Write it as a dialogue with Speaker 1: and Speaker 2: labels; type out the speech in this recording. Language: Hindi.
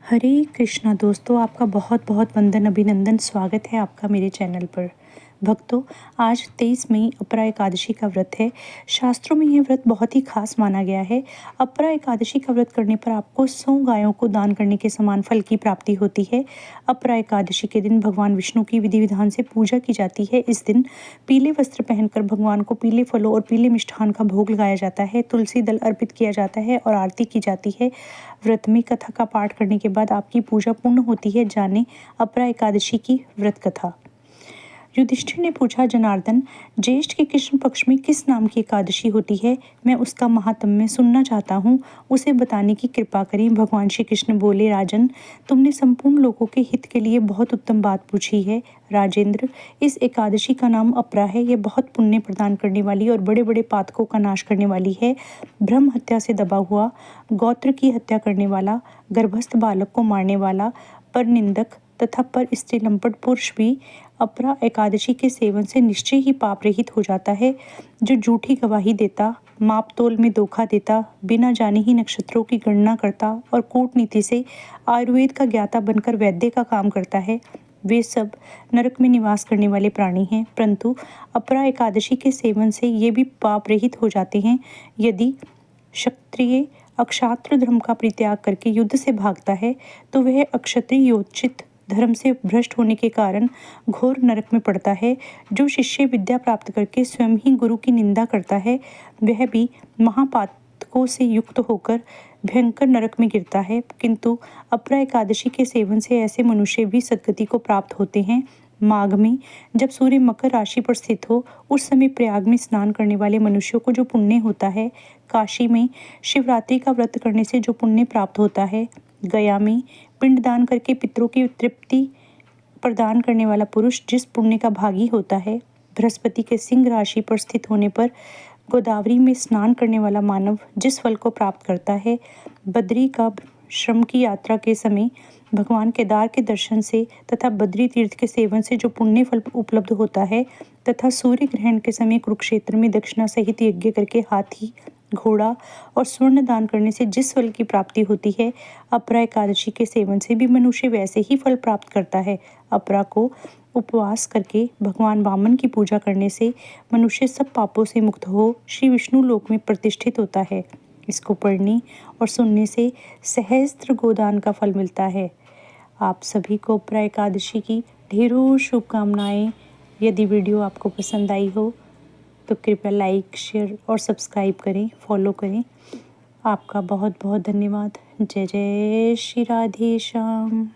Speaker 1: हरे कृष्णा दोस्तों, आपका बहुत बहुत वंदन अभिनंदन स्वागत है आपका मेरे चैनल पर। भक्तों, आज 23 मई अपरा एकादशी का व्रत है। शास्त्रों में यह व्रत बहुत ही खास माना गया है। अपरा एकादशी का व्रत करने पर आपको 100 गायों को दान करने के समान फल की प्राप्ति होती है। अपरा एकादशी के दिन भगवान विष्णु की विधि विधान से पूजा की जाती है। इस दिन पीले वस्त्र पहनकर भगवान को पीले फलों और पीले मिष्ठान का भोग लगाया जाता है, तुलसी दल अर्पित किया जाता है और आरती की जाती है। व्रत में कथा का पाठ करने के बाद आपकी पूजा पूर्ण होती है। जाने अपरा एकादशी की व्रत कथा। युधिष्ठिर ने पूछा, जनार्दन, ज्येष्ठ के कृष्ण पक्ष में किस नाम की एकादशी होती है? मैं उसका महात्म्य सुनना चाहता हूँ, उसे बताने की कृपा करें। भगवान श्री कृष्ण बोले, राजन, तुमने संपूर्ण लोगों के हित के लिए बहुत उत्तम बात पूछी है। राजेंद्र, इस एकादशी का नाम अपरा है। यह बहुत पुण्य प्रदान करने वाली और बड़े बड़े पातकों का नाश करने वाली है। ब्रह्म हत्या से दबा हुआ, गौत्र की हत्या करने वाला, गर्भस्थ बालक को मारने वाला, पर निंदक तथा पर स्त्री लंपट पुरुष भी अपरा एकादशी के सेवन से निश्चय ही पाप रहित हो जाता है। जो झूठी गवाही देता, माप तोल में धोखा देता, बिना जाने ही नक्षत्रों की गणना करता और कूटनीति से आयुर्वेद का ज्ञाता बनकर वैद्य का काम करता है, वे सब नरक में निवास करने वाले प्राणी हैं। परंतु अपरा एकादशी के सेवन से ये भी पाप रहित हो जाते हैं। यदि क्षत्रिय अक्षात्र धर्म का परित्याग करके युद्ध से भागता है तो वह अक्षत्रिय योचित धर्म से भ्रष्ट होने के कारण घोर नरक में पड़ता है। जो शिष्य विद्या प्राप्त करके स्वयं ही गुरु की निंदा करता है, वह भी महापातकों से युक्त होकर भयंकर नरक में गिरता है। किंतु अपरा एकादशी के सेवन से ऐसे मनुष्य भी सद्गति को प्राप्त होते हैं। माघ में जब सूर्य मकर राशि पर स्थित हो, उस समय प्रयाग में स्नान करने वाले मनुष्यों को जो पुण्य होता है, काशी में शिवरात्रि का व्रत करने से जो पुण्य प्राप्त होता है, गया में पिंडदान करके पितरों की तृप्ति प्रदान करने वाला पुरुष जिस पुण्य का भागी होता है, बृहस्पति के सिंह राशि पर स्थित होने पर गोदावरी में स्नान करने वाला मानव जिस फल को प्राप्त करता है, बद्री का श्रम की यात्रा के समय भगवान केदार के दर्शन से तथा बद्री तीर्थ के सेवन से जो पुण्य फल उपलब्ध होता है, तथा सूर्य ग्रहण के समय कुरुक्षेत्र में दक्षिणा सहित यज्ञ करके हाथी, घोड़ा और स्वर्ण दान करने से जिस फल की प्राप्ति होती है, अपरा एकादशी के सेवन से भी मनुष्य वैसे ही फल प्राप्त करता है। अपरा को उपवास करके भगवान वामन की पूजा करने से मनुष्य सब पापों से मुक्त हो श्री विष्णु लोक में प्रतिष्ठित होता है। इसको पढ़ने और सुनने से सहस्त्र गोदान का फल मिलता है। आप सभी को अपरा एकादशी की ढेरों शुभकामनाएं। यदि वीडियो आपको पसंद आई हो तो कृपया लाइक, शेयर और सब्सक्राइब करें, फॉलो करें। आपका बहुत बहुत धन्यवाद। जय जय श्री राधे श्याम।